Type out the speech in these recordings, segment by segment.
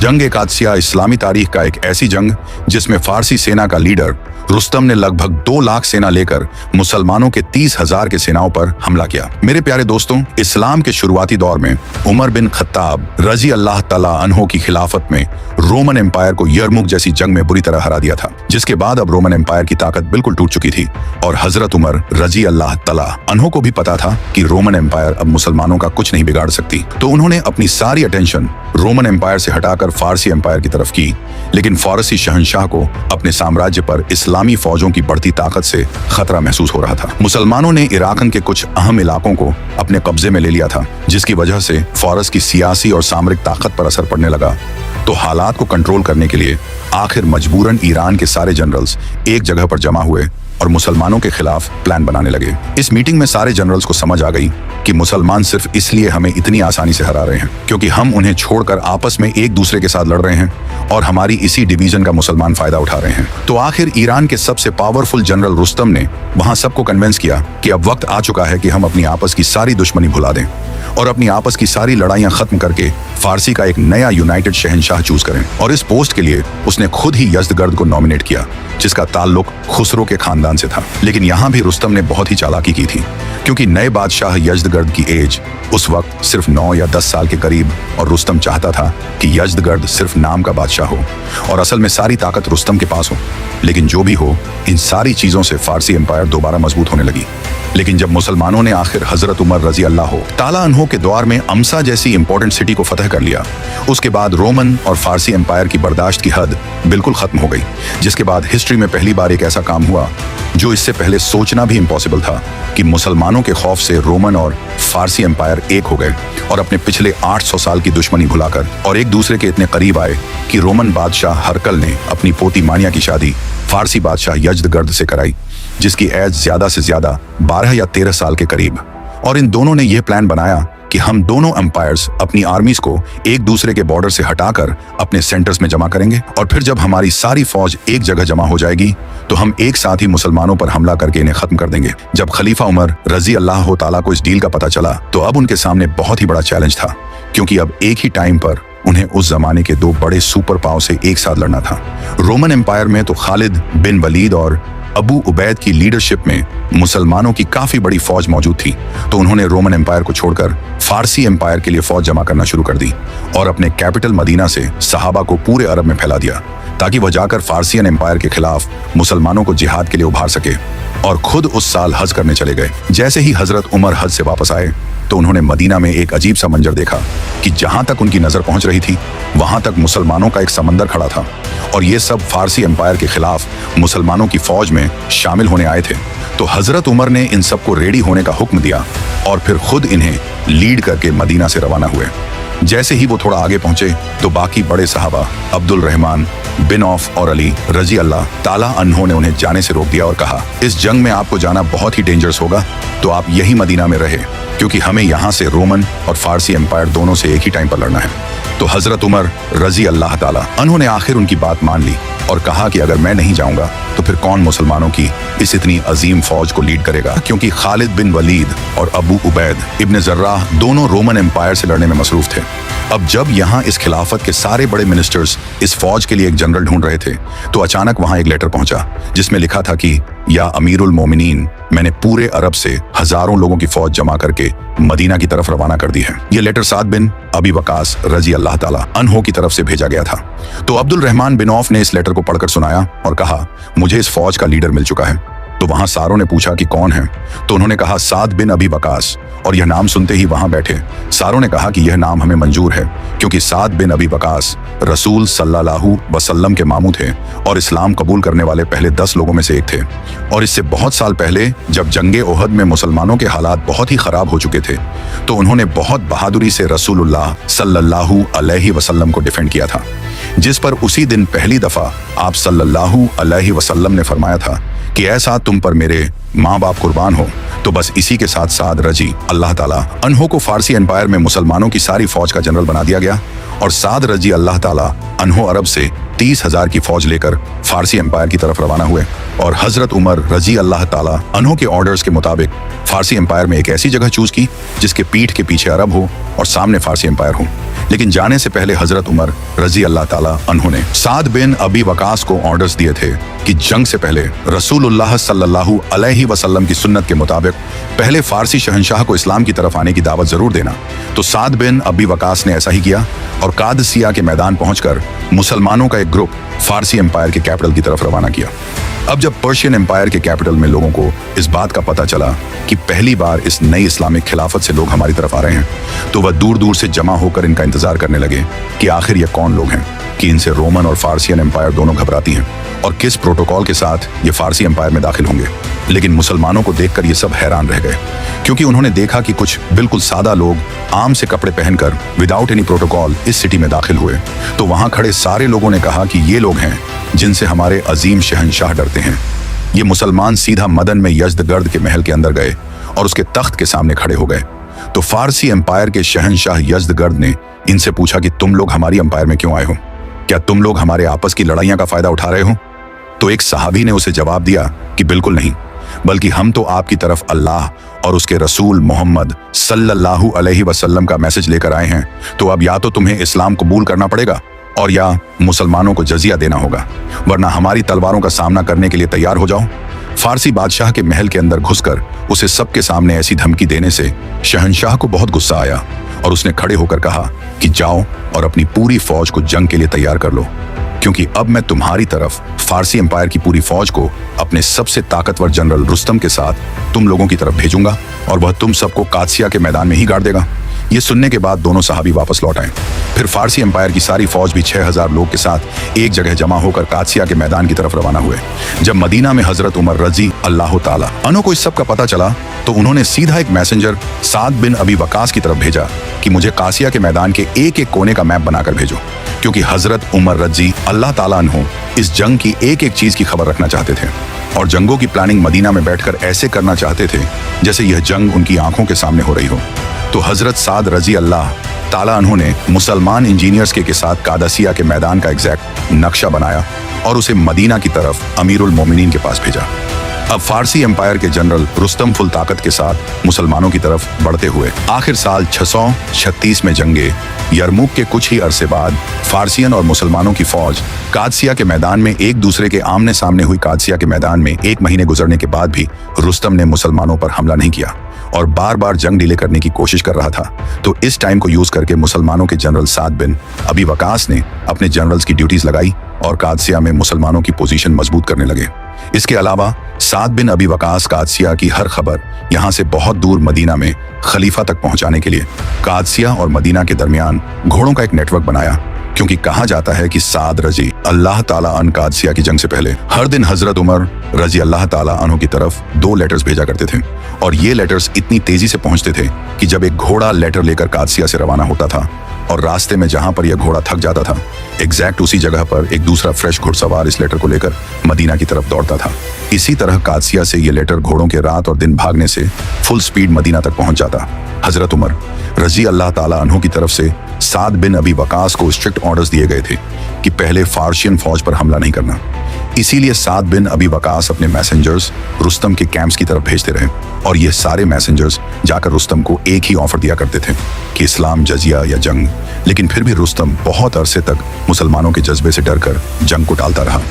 जंग कादसिया इस्लामी तारीख का एक ऐसी जंग जिसमें फारसी सेना का लीडर रुस्तम ने लगभग 2 लाख सेना लेकर मुसलमानों के 30,000 के सेनाओं पर हमला किया। मेरे प्यारे दोस्तों, इस्लाम के शुरुआती दौर में उमर बिन खत्ताब रजी अल्लाह तआला अन्हो की खिलाफत में रोमन एम्पायर को यरमुक जैसी जंग में बुरी तरह हरा दिया था, जिसके बाद अब रोमन एम्पायर की ताकत बिल्कुल टूट चुकी थी और हजरत उमर रजी अल्लाह तआला अन्हो को भी पता था कि रोमन एम्पायर अब मुसलमानों का कुछ नहीं बिगाड़ सकती। तो उन्होंने अपनी सारी अटेंशन रोमन एम्पायर से हटाकर फारसी एम्पायर की तरफ की। लेकिन फारसी शहंशाह को अपने साम्राज्य पर इस्लामी फौजों की बढ़ती ताकत से खतरा महसूस हो रहा था। मुसलमानों ने इराकन के कुछ अहम इलाकों को अपने कब्जे में ले लिया था, जिसकी वजह से फारस की सियासी और सामरिक ताकत पर असर पड़ने लगा। तो हालात को कंट्रोल करने के लिए आखिर मजबूरन ईरान के सारे जनरल्स एक जगह पर जमा हुए और मुसलमानों के खिलाफ प्लान बनाने लगे। इस मीटिंग में सारे जनरल्स को समझ आ गई कि मुसलमान सिर्फ इसलिए हमें इतनी आसानी से हरा रहे हैं क्योंकि हम उन्हें छोड़कर आपस में एक दूसरे के साथ लड़ रहे हैं और हमारी इसी डिवीजन का मुसलमान फायदा उठा रहे हैं। तो आखिर ईरान के सबसे पावरफुल जनरल रुस्तम ने वहां सबको कन्विंस किया कि अब वक्त आ चुका है कि हम अपनी आपस की सारी दुश्मनी भुला दें और अपनी आपस की सारी लड़ाइयां खत्म करके फारसी का एक नया यूनाइटेड शहंशाह चूज करें। और इस पोस्ट के लिए उसने खुद ही यज़्दगर्द को नॉमिनेट किया, जिसका ताल्लुक खुसरो के खानदान से था। लेकिन यहाँ भी रुस्तम ने बहुत ही चालाकी की थी, क्योंकि नए बादशाह यज़्दगर्द की एज उस वक्त सिर्फ 9 या 10 साल के करीब और रुस्तम चाहता था कि यज़्दगर्द सिर्फ नाम का बादशाह हो और असल में सारी ताकत रुस्तम के पास हो। लेकिन जो भी हो, इन सारी चीजों से फारसी एम्पायर दोबारा मजबूत होने लगी। लेकिन जब मुसलमानों ने आखिर हजरत उमर रजी अल्लाह तआला अन्हो के दौर में अमसा जैसी इंपॉर्टेंट सिटी को फतह कर लिया, उसके बाद रोमन और फारसी एम्पायर की बर्दाश्त की हद बिल्कुल खत्म हो गई। जिसके बाद हिस्ट्री में पहली बार एक ऐसा काम हुआ जो इससे पहले सोचना भी इम्पॉसिबल था कि मुसलमानों के खौफ से रोमन और फारसी एम्पायर एक हो गए और अपने पिछले 800 साल की दुश्मनी भुलाकर और एक दूसरे के इतने करीब आए कि रोमन बादशाह हरकल ने अपनी पोती मानिया की शादी फारसी बादशाह यज़्दगर्द से कराई, जिसकी एज ज्यादा से ज्यादा 12 या 13 साल के करीब। और इन दोनों ने यह प्लान बनाया कि हम दोनों एम्पायर्स अपनी आर्मीज को एक दूसरे के बॉर्डर से हटाकर अपने सेंटर्स में जमा करेंगे और फिर जब हमारी सारी फौज एक जगह जमा हो जाएगी तो हम एक साथ ही मुसलमानों पर हमला करके इन्हें खत्म कर देंगे। जब खलीफा उमर रजी अल्लाह तआला को इस डील का पता चला तो अब उनके सामने बहुत ही बड़ा चैलेंज था, क्योंकि अब एक ही टाइम पर उन्हें उस जमाने के 2 बड़े सुपर पावर से एक साथ लड़ना था। रोमन एम्पायर में तो खालिद बिन वलीद और अबू उबैद की लीडरशिप में मुसलमानों की काफी बड़ी फौज मौजूद थी, तो उन्होंने रोमन एम्पायर को छोड़कर फारसी एम्पायर के लिए फौज जमा करना शुरू कर दी और अपने कैपिटल मदीना से सहाबा को पूरे अरब में फैला दिया ताकि वह जाकर फारसियन एम्पायर के खिलाफ मुसलमानों को जिहाद के लिए उभार सके। और खुद उस साल हज करने चले गए। जैसे ही हजरत उमर हज से वापस आए तो उन्होंने मदीना में एक अजीब सा मंजर देखा कि जहां तक उनकी नजर पहुंच रही थी वहां तक मुसलमानों का एक समंदर खड़ा था और ये सब फारसी एम्पायर के खिलाफ मुसलमानों की फौज में शामिल होने आए थे। तो हजरत उमर ने इन सबको रेडी होने का हुक्म दिया और फिर खुद इन्हें लीड करके मदीना से रवाना हुए। जैसे ही वो थोड़ा आगे पहुंचे तो बाकी बड़े सहाबा अब्दुल रहमान बिन औफ और अली रजी अल्लाह ताला अन्हो ने उन्हें जाने से रोक दिया और कहा, इस जंग में आपको जाना बहुत ही डेंजरस होगा, तो आप यही मदीना में रहे, क्योंकि हमें यहाँ से रोमन और फारसी एम्पायर दोनों से एक ही टाइम पर लड़ना है। तो हजरत उमर रजी अल्लाह ताला अन्हो ने आखिर उनकी बात मान ली और कहा कि अगर मैं नहीं जाऊंगा तो फिर कौन मुसलमानों की इस इतनी अजीम फौज को लीड करेगा, क्योंकि खालिद बिन वलीद और अबू उबैद इब्न जर्राह दोनों रोमन एम्पायर से लड़ने में मसरूफ थे। अब जब यहाँ इस खिलाफत के सारे बड़े मिनिस्टर्स इस फौज के लिए एक जनरल ढूंढ रहे थे तो अचानक वहां एक लेटर पहुंचा जिसमें लिखा था कि या अमीरुल मोमिनीन, मैंने पूरे अरब से हजारों लोगों की फौज जमा करके मदीना की तरफ रवाना कर दी है। ये लेटर साद बिन अबी वकास रजी अल्लाह ताला अन्हो की तरफ से भेजा गया था। तो अब्दुल रहमान बिन औफ ने इस लेटर को पढ़कर सुनाया और कहा, मुझे इस फौज का लीडर मिल चुका है। तो वहां सारों ने पूछा कि कौन है, तो उन्होंने कहा साद बिन अबी वकास, और यह नाम सुनते ही वहां बैठे सारों ने कहा कि यह नाम हमें मंजूर है, क्योंकि साद बिन अबी वकास रसूल सल्लल्लाहु वसल्लम के मामू थे और इस्लाम कबूल करने वाले पहले 10 लोगों में से एक थे। और इससे बहुत साल पहले जब जंगे ओहद में मुसलमानों के हालात बहुत ही खराब हो चुके थे तो उन्होंने बहुत बहादुरी से रसूलुल्लाह सल्लल्लाहु अलैहि वसल्लम को डिफेंड किया था, जिस पर उसी दिन पहली दफा आप सल्लल्लाहु अलैहि वसल्लम ने फरमाया था कि ऐसा तुम पर मेरे माँ बाप कुर्बान हो। तो बस इसी के साथ साद रजी अल्लाह ताला अन्हो को फारसी एम्पायर में मुसलमानों की सारी फौज का जनरल बना दिया गया और साद रजी अल्लाह ताला अन्हो अरब से 30,000 की फौज लेकर फारसी एम्पायर की तरफ रवाना हुए और हजरत उमर रजी अल्लाह ताला अन्हो के ऑर्डर्स के मुताबिक फारसी एम्पायर में एक ऐसी जगह चूज की जिसके पीठ के पीछे अरब हो और सामने फारसी एम्पायर हो। लेकिन जाने से पहले हजरत उमर रजी अल्लाह ताला अन्हु ने साद बिन अबी वकास को ऑर्डर्स दिए थे कि जंग से पहले रसूलुल्लाह सल्लल्लाहु अलैहि वसल्लम की सुन्नत के मुताबिक पहले फारसी शहंशाह को इस्लाम की तरफ आने की दावत जरूर देना। तो साद बिन अबी वकास ने ऐसा ही किया और कादसिया के मैदान पहुंचकर मुसलमानों का एक ग्रुप फारसी एम्पायर के कैपिटल की तरफ रवाना किया। अब जब पर्शियन एम्पायर के कैपिटल में लोगों को इस बात का पता चला कि पहली बार इस नई इस्लामिक खिलाफत से लोग हमारी तरफ आ रहे हैं, तो वह दूर दूर से जमा होकर इनका इंतजार करने लगे कि आखिर ये कौन लोग हैं कि इनसे रोमन और फारसियन एम्पायर दोनों घबराती हैं और किस प्रोटोकॉल के साथ ये फारसी एम्पायर में दाखिल होंगे। लेकिन मुसलमानों को देखकर ये सब हैरान रह गए, क्योंकि उन्होंने देखा कि कुछ बिल्कुल सादा लोग आम से कपड़े पहनकर विदाउट एनी प्रोटोकॉल इस सिटी में दाखिल हुए। तो वहां खड़े सारे लोगों ने कहा कि ये लोग हैं जिनसे हमारे अजीम शहंशाह डरते हैं। ये मुसलमान सीधा मदन में यजदगर्द के महल के अंदर गए और उसके तख्त के सामने खड़े हो गए। तो फारसी एम्पायर के शहंशाह यजदगर्द ने इनसे पूछा कि तुम लोग हमारी एम्पायर में क्यों आए हो? क्या तुम लोग हमारे आपस की लड़ाइयां का फायदा उठा रहे हो? तो एक सहाबी ने उसे जवाब दिया कि बिल्कुल नहीं, बल्कि हम तो आपकी तरफ अल्लाह और उसके रसूल मोहम्मद सल्लल्लाहु अलैहि वसल्लम का मैसेज लेकर आए हैं। तो अब या तो तुम्हें इस्लाम कबूल करना पड़ेगा और या मुसलमानों को जजिया देना होगा, वरना हमारी तलवारों का सामना करने के लिए तैयार हो जाओ। फारसी बादशाह के महल के अंदर घुसकर उसे सबके सामने ऐसी धमकी देने से शहंशाह को बहुत गुस्सा आया और उसने खड़े होकर कहा कि जाओ और अपनी पूरी फौज को जंग के लिए तैयार कर लो, क्योंकि अब मैं तुम्हारी तरफ फारसी एम्पायर की पूरी फौज को अपने सबसे ताकतवर जनरल रुस्तम के साथ तुम लोगों की तरफ भेजूंगा और वह तुम सबको कादसिया के मैदान में ही गाड़ देगा। ये सुनने के बाद दोनों सहाबी वापस लौट आए। फिर फारसी एम्पायर की सारी फौज भी 6000 लोग के साथ एक जगह जमा होकर कादसिया के मैदान की तरफ रवाना हुए। जब मदीना में हजरत उमर रजी अल्लाह ताला अन्हु को इस सब का पता चला, तो उन्होंने सीधा एक मैसेंजर साद बिन अबी वकास की तरफ भेजा कि मुझे कादसिया के मैदान के एक एक कोने का मैप बनाकर भेजो, क्योंकि हजरत उमर रजी अल्लाह ताला अन्हु इस जंग की एक एक चीज की खबर रखना चाहते थे और जंगों की प्लानिंग मदीना में बैठकर ऐसे करना चाहते थे जैसे यह जंग उनकी आंखों के सामने हो रही हो। तो हजरत साद रजी अल्लाह ताला अन्हु ने मुसलमान इंजीनियर्स के साथ कादसिया के मैदान का एग्जैक्ट नक्शा बनाया और उसे मदीना की तरफ अमीरुल मोमिनीन के पास भेजा। अब फारसी एम्पायर के जनरल रुस्तम फुल ताकत के साथ मुसलमानों की तरफ बढ़ते हुए आखिर साल 636 में जंगे यरमुक के कुछ ही अरसे बाद फारसियन और मुसलमानों की फौज कादसिया के मैदान में एक दूसरे के आमने सामने हुई। कादसिया के मैदान में 1 महीने गुजरने के बाद भी रुस्तम ने मुसलमानों पर हमला नहीं किया और बार बार जंग डिले करने की कोशिश कर रहा था। तो इस टाइम को यूज करके मुसलमानों के जनरल साद बिन अबी वकास ने अपने जनरल्स की ड्यूटीज लगाई और कादसिया में मुसलमानों की पोजीशन मजबूत करने लगे। इसके अलावा साद बिन अबी वकास कादसिया की हर खबर यहाँ से बहुत दूर मदीना में खलीफा तक पहुंचाने के लिए कादसिया और मदीना के दरमियान घोड़ों का एक नेटवर्क बनाया, क्योंकि कहा जाता है कि साद रजी अल्लाह ताला अन कादसिया की जंग से पहले हर दिन हजरत उमर रजी अल्लाह ताला अन्हु की तरफ 2 लेटर्स भेजा करते थे और ये लेटर्स इतनी तेजी से पहुंचते थे कि जब एक घोड़ा लेटर लेकर कादसिया से रवाना होता था और रास्ते में जहां पर यह घोड़ा थक जाता था, एग्जैक्ट उसी जगह पर एक दूसरा फ्रेश घुड़सवार इस लेटर को लेकर मदीना की तरफ दौड़ता था। इसी तरह कादसिया से ये लेटर घोड़ों के रात और दिन भागने से फुल स्पीड मदीना तक पहुंच जाता। हजरत उमर रजी अल्लाह ताला अन्हु की तरफ से साद बिन अबी वकास को स्ट्रिक्ट ऑर्डर्स दिए गए थे कि पहले फारसियन फौज पर हमला नहीं करना। इसीलिए साद बिन अबी वकास अपने मैसेंजर्स रुस्तम के कैंप्स की तरफ भेजते रहे और ये सारे मैसेंजर्स जाकर रुस्तम को एक ही ऑफर दिया करते थे कि इस्लाम, जजिया या जंग। लेकिन फिर भी रुस्तम बहुत अरसे तक मुसलमानों के जज्बे से डरकर जंग को टालता रहा।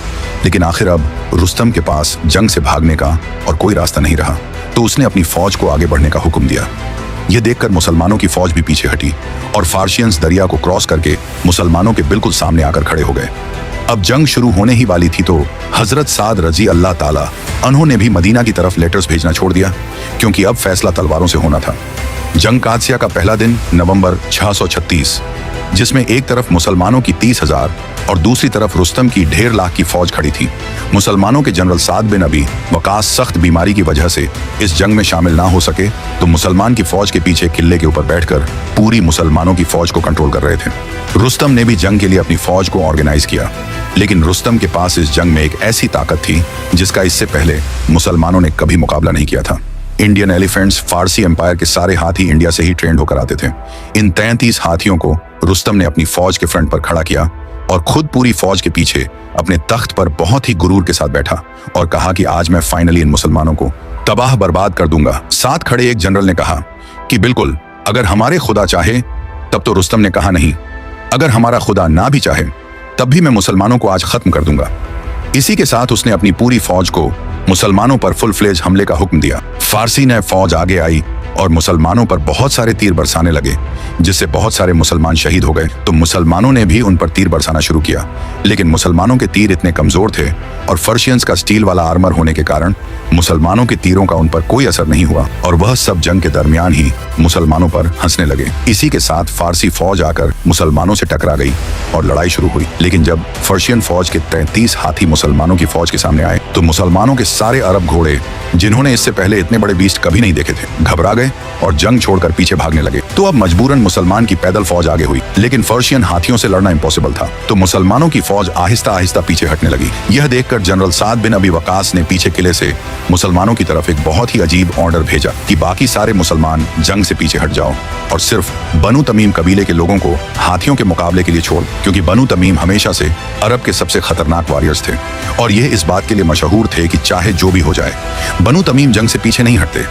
लेकिन आखिर अब रुस्तम के पास जंग से भागने का और कोई रास्ता नहीं रहा, तो उसने अपनी फौज को आगे बढ़ने का हुक्म दिया। यह देखकर मुसलमानों की फौज भी पीछे हटी और फारसियंस दरिया को क्रॉस करके मुसलमानों के बिल्कुल सामने आकर खड़े हो गए। अब जंग शुरू होने ही वाली थी, तो हजरत साद रजी अल्लाह ताला अन्हु ने भी मदीना की तरफ लेटर्स भेजना छोड़ दिया, क्योंकि अब फैसला तलवारों से होना था। जंग कादसिया का पहला दिन नवंबर 636, जिसमें एक तरफ मुसलमानों की 30,000 और दूसरी तरफ रुस्तम की 1.5 लाख की फौज खड़ी थी। मुसलमानों के जनरल साद बिन अबी वकास सख्त बीमारी की वजह से इस जंग में शामिल ना हो सके, तो मुसलमान की फौज के पीछे किले के ऊपर बैठकर पूरी मुसलमानों की फौज को कंट्रोल कर रहे थे। रुस्तम ने भी जंग के लिए अपनी फौज को ऑर्गेनाइज किया, लेकिन रुस्तम के पास इस जंग में एक ऐसी ताकत थी जिसका इससे पहले मुसलमानों ने कभी मुकाबला नहीं किया था। इंडियन एलिफेंट्स फारसी एम्पायर के सारे हाथी इंडिया से ही ट्रेंड होकर आते थे। इन 33 हाथियों को रुस्तम ने अपनी फौज के फ्रंट पर खड़ा किया और खुद पूरी फौज के पीछे अपने तख्त पर बहुत ही गुरूर के साथ बैठा और कहा कि आज मैं फाइनली इन मुसलमानों को तबाह बर्बाद कर दूंगा। साथ खड़े एक जनरल ने कहा कि बिल्कुल, अगर हमारे खुदा चाहे तब। तो रुस्तम ने कहा नहीं, अगर हमारा खुदा ना भी चाहे तब भी मैं मुसलमानों को आज खत्म कर दूंगा। इसी के साथ उसने अपनी पूरी फौज को मुसलमानों पर फुल फ्लेज हमले का हुक्म दिया। फारसी ने फौज आगे आई और मुसलमानों पर बहुत सारे तीर बरसाने लगे, जिससे बहुत सारे मुसलमान शहीद हो गए। तो मुसलमानों ने भी उन पर तीर बरसाना शुरू किया, लेकिन मुसलमानों के तीर इतने कमजोर थे और पर्शियंस का स्टील वाला आर्मर होने के कारण मुसलमानों के तीरों का उन पर कोई असर नहीं हुआ और वह सब जंग के दरमियान ही मुसलमानों पर हंसने लगे। इसी के साथ फारसी फौज आकर मुसलमानों से टकरा गई और लड़ाई शुरू हुई। लेकिन जब पर्शियन फौज के 33 हाथी मुसलमानों की फौज के सामने आए तो मुसलमानों के सारे अरब घोड़े, जिन्होंने इससे पहले इतने बड़े बीस्ट कभी नहीं देखे थे, घबरा गए और जंग छोड़कर पीछे भागने लगे। तो अब मजबूरन मुसलमान की पैदल फौज आगे हुई, लेकिन पर्शियन हाथियों से लड़ना इम्पॉसिबल था। तो मुसलमानों की फौज आहिस्ता आहिस्ता पीछे हटने लगी। यह देखकर जनरल साद बिन अबी वकास ने पीछे किले से मुसलमानों की तरफ एक बहुत ही अजीब ऑर्डर भेजा कि बाकी सारे मुसलमान जंग से पीछे हट जाओ और सिर्फ बनु तमीम कबीले के लोगों को हाथियों के मुकाबले के लिए छोड़, क्योंकि बनु तमीम हमेशा से अरब के सबसे खतरनाक वॉरियर्स थे और यह इस बात के लिए मशहूर थे कि चाहे जो भी हो जाए बनु तमीम जंग से पीछे नहीं हटते।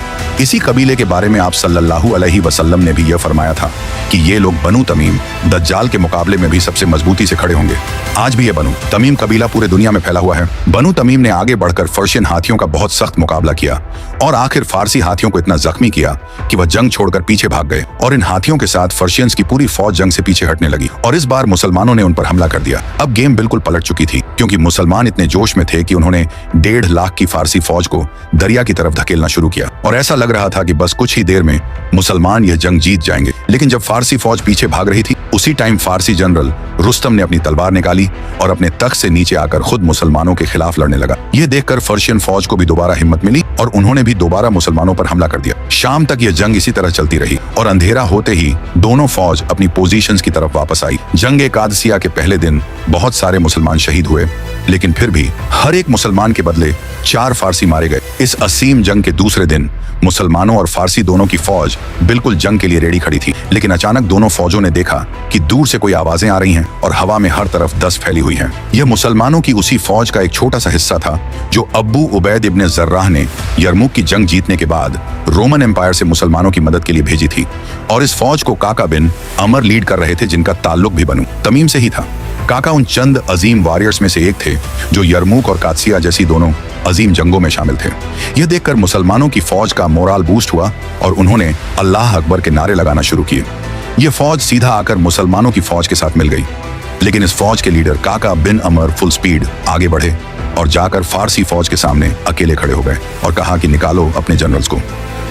इसी कबीले के बारे में आप सल्लल्लाहु अलैहि वसल्लम ने भी यह फरमाया था कि ये लोग बनु तमीम दज्जाल के मुकाबले में भी सबसे मजबूती से खड़े होंगे। आज भी यह बनु तमीम कबीला पूरे दुनिया में फैला हुआ है। बनु तमीम ने आगे बढ़कर पर्शियन हाथियों का बहुत सख्त मुकाबला किया और आखिर फारसी हाथियों को इतना जख्मी किया कि वह जंग छोड़कर पीछे भाग गए और इन हाथियों के साथ पर्शियंस की पूरी फौज जंग से पीछे हटने लगी और इस बार मुसलमानों ने उन पर हमला कर दिया। अब गेम बिल्कुल पलट चुकी थी, क्योंकि मुसलमान इतने जोश में थे कि उन्होंने 1.5 लाख की फारसी फौज को दरिया की तरफ धकेलना शुरू किया और ऐसा लग रहा था कि बस कुछ ही देर में मुसलमान यह जंग जीत जाएंगे। लेकिन जब फारसी फौज पीछे भाग रही थी, उसी टाइम फारसी जनरल रुस्तम ने अपनी तलवार निकाली और अपने तख्त से नीचे आकर खुद मुसलमानों के खिलाफ लड़ने लगा। यह देखकर पर्शियन फौज को भी दोबारा हिम्मत मिली और उन्होंने भी दोबारा मुसलमानों पर हमला कर दिया। शाम तक यह जंग इसी तरह चलती रही और अंधेरा होते ही दोनों फौज अपनी पोजीशंस की तरफ वापस आई। जंग कादसिया के पहले दिन बहुत सारे मुसलमान शहीद हुए, लेकिन फिर भी हर एक मुसलमान के बदले 4 फारसी मारे गए। इस असीम जंग के दूसरे दिन मुसलमानों और फारसी दोनों की फौज बिल्कुल जंग के लिए रेडी खड़ी थी, लेकिन अचानक दोनों फौजों ने देखा कि दूर से कोई आवाजें आ रही हैं और हवा में हर तरफ दस्त फैली हुई है। यह मुसलमानों की उसी फौज का एक छोटा सा हिस्सा था जो अब्बू उबैद इब्ने जर्राह ने यरमुक की जंग जीतने के बाद रोमन एम्पायर से मुसलमानों की मदद के लिए भेजी थी और इस फौज को काका बिन अमर लीड कर रहे थे, जिनका ताल्लुक भी बनु तमीम से ही था। काका उन चंद अजीम वॉरियर्स में से एक थे जो यरमुक और कादसिया जैसी दोनों अजीम जंगों में शामिल थे। यह देखकर मुसलमानों की फौज का मोराल बूस्ट हुआ और उन्होंने अल्लाह अकबर के नारे लगाना शुरू किए। यह फौज सीधा आकर मुसलमानों की फौज के साथ मिल गई, लेकिन इस फौज के लीडर काका बिन अमर फुल स्पीड आगे बढ़े और जाकर फारसी फौज के सामने अकेले खड़े हो गए और कहा कि निकालो अपने जनरल्स को।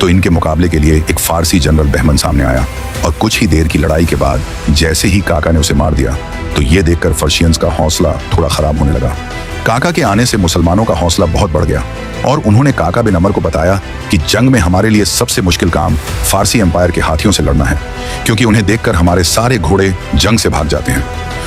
तो इनके मुकाबले के लिए एक फारसी जनरल बहमन सामने आया और कुछ ही देर की लड़ाई के बाद जैसे ही काका ने उसे मार दिया तो ये देखकर पर्शियंस का हौसला थोड़ा खराब होने लगा। काका के आने से मुसलमानों का हौसला बहुत बढ़ गया और उन्होंने काका बिन अमर को बताया कि जंग में हमारे लिए सबसे मुश्किल काम फारसी एम्पायर के हाथियों से लड़ना है, क्योंकि उन्हें देखकर हमारे सारे घोड़े जंग से भाग जाते हैं।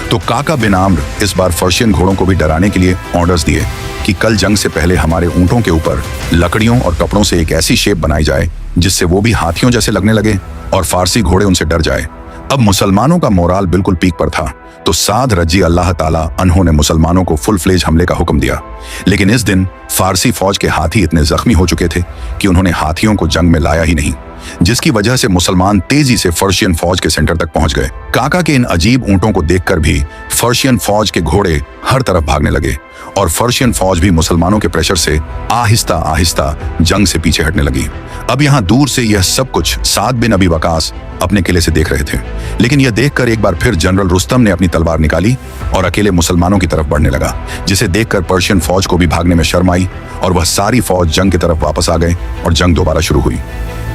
तो काका बिन आम्र इस बार पर्शियन घोड़ों को भी डराने के लिए ऑर्डर्स दिए कि कल जंग से पहले हमारे ऊंटों के ऊपर लकड़ियों और कपड़ों से एक ऐसी शेप बनाई जाए जिससे वो भी हाथियों जैसे लगने लगे और फारसी घोड़े उनसे डर जाए। अब मुसलमानों का मोराल बिल्कुल पीक पर था, तो साद रजी अल्लाह ताला अन्हों ने मुसलमानों को फुल फ्लेज हमले का हुक्म दिया। लेकिन इस दिन फारसी फौज के हाथी इतने जख्मी हो चुके थे कि उन्होंने हाथियों को जंग में लाया ही नहीं, जिसकी वजह से मुसलमान तेजी से पर्शियन फौज के सेंटर तक पहुंच गए। काका के इन अजीब ऊंटों को देखकर भी पर्शियन फौज के घोड़े हर तरफ भागने लगे और पर्शियन फौज भी मुसलमानों के प्रेशर से आहिस्ता आहिस्ता जंग से पीछे हटने लगी। अब यहाँ दूर से यह सब कुछ साद बिन अबी वकास अपने किले से देख रहे थे, लेकिन यह देखकर एक बार फिर जनरल रुस्तम ने अपनी तलवार निकाली और अकेले मुसलमानों की तरफ बढ़ने लगा, जिसे देखकर पर्शियन फौज को भी भागने में शर्म आई और वह सारी फौज जंग की तरफ वापस आ गए और जंग दोबारा शुरू हुई।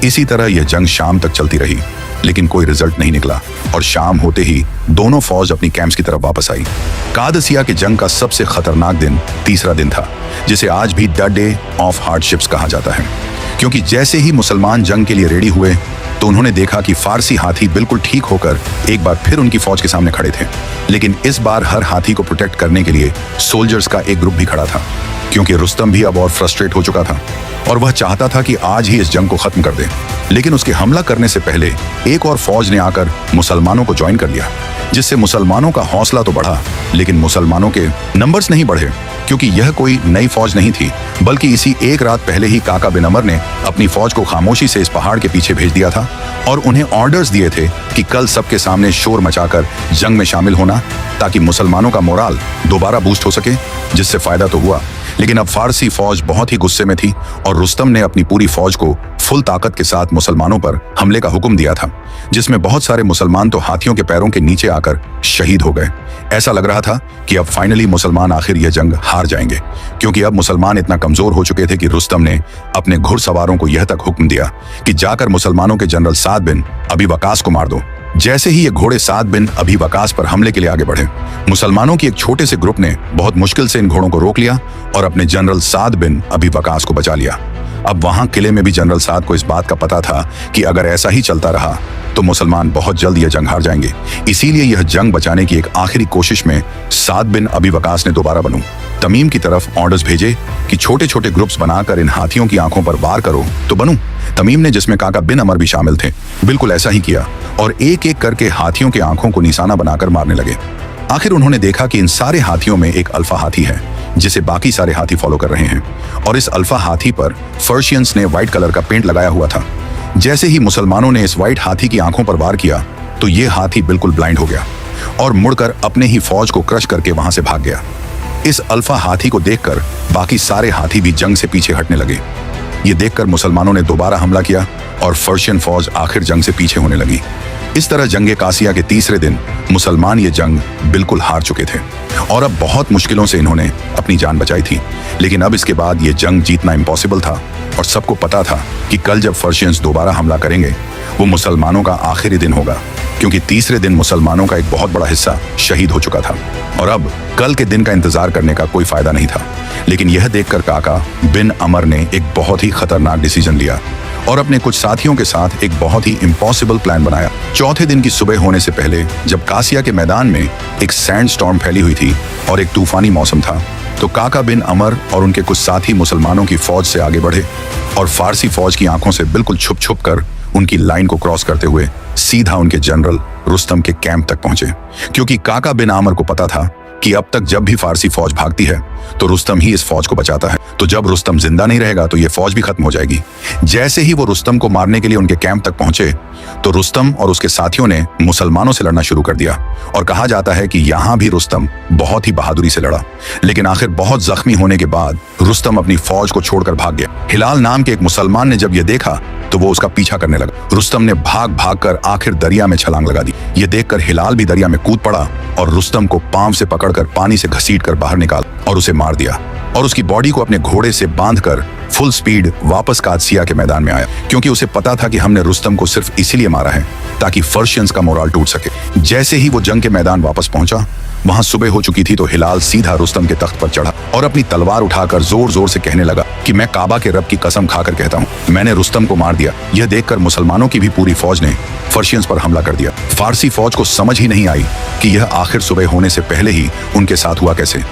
इसी तरह यह जंग शाम तक चलती रही, लेकिन कोई रिजल्ट नहीं निकला और शाम होते ही दोनों फौज अपनी कैंप्स की तरफ वापस आई। कादसिया के जंग का सबसे खतरनाक दिन तीसरा दिन था, जिसे आज भी द डे ऑफ हार्डशिप्स कहा जाता है, क्योंकि जैसे ही मुसलमान जंग के लिए रेडी हुए तो उन्होंने देखा कि फारसी हाथी बिल्कुल ठीक होकर एक बार फिर उनकी फौज के सामने खड़े थे। लेकिन इस बार हर हाथी को प्रोटेक्ट करने के लिए सोल्जर्स का एक ग्रुप भी खड़ा था, क्योंकि रुस्तम भी अब और फ्रस्ट्रेट हो चुका था और वह चाहता था कि आज ही इस जंग को खत्म कर दे। लेकिन उसके हमला करने से पहले एक और फौज ने आकर मुसलमानों को ज्वाइन कर लिया, जिससे मुसलमानों का हौसला तो बढ़ा, लेकिन मुसलमानों के नंबर्स नहीं बढ़े, क्योंकि यह कोई नई फौज नहीं थी, बल्कि इसी एक रात पहले ही काका बिन अमर ने अपनी फौज को खामोशी से इस पहाड़ के पीछे भेज दिया था और उन्हें ऑर्डर्स दिए थे कि कल सबके सामने शोर मचाकर जंग में शामिल होना, ताकि मुसलमानों का मोराल दोबारा बूस्ट हो सके, जिससे फायदा तो हुआ, लेकिन अब फारसी फौज बहुत ही गुस्से में थी और रुस्तम ने अपनी पूरी फौज को फुल ताकत के साथ मुसलमानों पर हमले का हुक्म दिया था, जिसमें बहुत सारे मुसलमान तो हाथियों के पैरों के नीचे आकर शहीद हो गए। ऐसा लग रहा था कि अब फाइनली मुसलमान आखिर यह जंग हार जाएंगे, क्योंकि अब मुसलमान इतना कमजोर हो चुके थे कि रुस्तम ने अपने घुड़सवारों को यह तक हुक्म दिया कि जाकर मुसलमानों के जनरल साद बिन अबी वकास को मार दो। जैसे ही ये घोड़े साद बिन अबी वकास पर हमले के लिए आगे बढ़े, मुसलमानों की एक छोटे से ग्रुप ने बहुत मुश्किल से इन घोड़ों को रोक लिया और अपने जनरल साद बिन अबी वकास को बचा लिया। अब वहां किले में भी जनरल साद को इस बात का पता था कि अगर ऐसा ही चलता रहा तो मुसलमान बहुत जल्द यह जंग हार जाएंगे। इसीलिए यह जंग बचाने की एक आखिरी कोशिश में साद बिन अबी वकास ने दोबारा बनु तमीम की तरफ ऑर्डर्स भेजे कि छोटे छोटे ग्रुप्स बनाकर इन हाथियों की आंखों पर वार करो। तो बनु तमीम ने, जिसमें काका बिन अमर भी शामिल थे, बिल्कुल ऐसा ही किया और एक एक करके हाथियों के आंखों को निशाना बनाकर मारने लगे। आखिर उन्होंने देखा कि इन सारे हाथियों में एक अल्फा हाथी है जिसे बाकी सारे हाथी फॉलो कर रहे हैं, और इस अल्फा हाथी पर पर्शियंस ने व्हाइट कलर का पेंट लगाया हुआ था। जैसे ही मुसलमानों ने इस व्हाइट हाथी की आंखों पर वार किया तो ये हाथी बिल्कुल ब्लाइंड हो गया और मुड़कर अपने ही फौज को क्रश करके वहां से भाग गया। इस अल्फा हाथी को देखकर बाकी सारे हाथी भी जंग से पीछे हटने लगे। ये देखकर मुसलमानों ने दोबारा हमला किया और पर्शियन फौज आखिर जंग से पीछे होने लगी। इस तरह जंगे कासिया के तीसरे दिन मुसलमान ये जंग बिल्कुल हार चुके थे और अब बहुत मुश्किलों से इन्होंने अपनी जान बचाई थी। लेकिन अब इसके बाद ये जंग जीतना इम्पॉसिबल था और सबको पता था कि कल जब पर्शियंस दोबारा हमला करेंगे वो मुसलमानों का आखिरी दिन होगा, क्योंकि तीसरे दिन मुसलमानों का एक बहुत बड़ा हिस्सा शहीद हो चुका था और अब कल के दिन का इंतजार करने का कोई फायदा नहीं था। लेकिन यह देखकर काका बिन अमर ने एक बहुत ही खतरनाक डिसीजन लिया और अपने कुछ साथियों के साथ एक बहुत ही इम्पॉसिबल प्लान बनाया। चौथे दिन की सुबह होने से पहले, जब कासिया के मैदान में एक सैंड स्टॉर्म फैली हुई थी और एक तूफानी मौसम था, तो काका बिन अमर और उनके कुछ साथी मुसलमानों की फौज से आगे बढ़े और फारसी फौज की आंखों से बिल्कुल छुप छुप कर उनकी लाइन को क्रॉस करते हुए सीधा उनके जनरल रुस्तम के कैंप तक पहुंचे, क्योंकि काका बिन आमर को पता था कि अब तक जब भी फारसी फौज भागती है तो रुस्तम ही इस फौज को बचाता है, तो जब रुस्तम जिंदा नहीं रहेगा तो ये फौज भी खत्म हो जाएगी। जैसे ही वो रुस्तम को मारने के लिए उनके कैंप तक पहुंचे तो रुस्तम और उसके साथियों ने मुसलमानों से लड़ना शुरू कर दिया और कहा जाता है कि यहाँ भी रुस्तम बहुत ही बहादुरी से लड़ा। लेकिन आखिर बहुत जख्मी होने के बाद रुस्तम अपनी फौज को छोड़कर भाग गया। हिलाल नाम के एक मुसलमान ने जब यह देखा तो वो उसका पीछा करने लगा। रुस्तम ने भाग भाग कर आखिर दरिया में छलांग लगा दी। ये देखकर हिलाल भी दरिया में कूद पड़ा और रुस्तम को पांव से पकड़कर पानी से घसीटकर बाहर निकाला और उसे मार दिया और उसकी बॉडी को अपने घोड़े से बांधकर फुल स्पीड वापस कादसिया के मैदान में आया, क्योंकि उसे पता था कि हमने रुस्तम को सिर्फ इसीलिए मारा है ताकि पर्शियंस का मोराल टूट सके। जैसे ही वो जंग के मैदान वापस पहुंचा, वहां सुबह हो चुकी थी, तो हिलाल सीधा रुस्तम के तख्त पर चढ़ा और अपनी तलवार उठाकर जोर जोर से कहने लगा कि मैं काबा के रब की कसम खाकर कहता हूँ, मैंने रुस्तम को मार दिया। यह देखकर मुसलमानों की भी पूरी फौज ने पर्शियंस पर हमला कर दिया। फारसी फौज को समझ ही नहीं आई कि यह आखिर सुबह होने से पहले ही उनके साथ हुआ कैसे,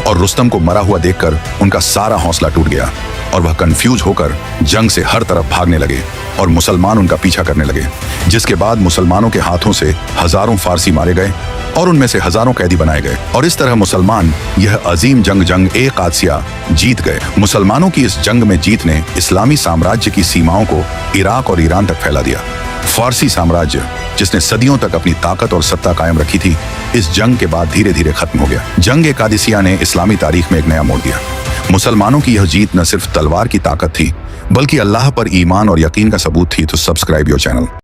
और रुस्तम को मरा हुआ देखकर उनका सारा हौसला टूट गया और वह कंफ्यूज होकर जंग से हर तरफ भागने लगे और मुसलमान उनका पीछा करने लगे। जिसके बाद मुसलमानों के हाथों से हजारों फारसी मारे गए और उनमें से हजारों कैदी बनाए गए और इस तरह मुसलमान यह अजीम जंग ए कादसिया जीत गए। मुसलमानों की इस जंग में जीत ने इस्लामी साम्राज्य की सीमाओं को इराक और ईरान तक फैला दिया। फारसी साम्राज्य, जिसने सदियों तक अपनी ताकत और सत्ता कायम रखी थी, इस जंग के बाद धीरे धीरे खत्म हो गया। जंग ए कादसिया ने इस्लामी तारीख में एक नया मोड़ दिया। मुसलमानों की यह जीत न सिर्फ तलवार की ताकत थी, बल्कि अल्लाह पर ईमान और यकीन का सबूत थी। तो सब्सक्राइब योर चैनल।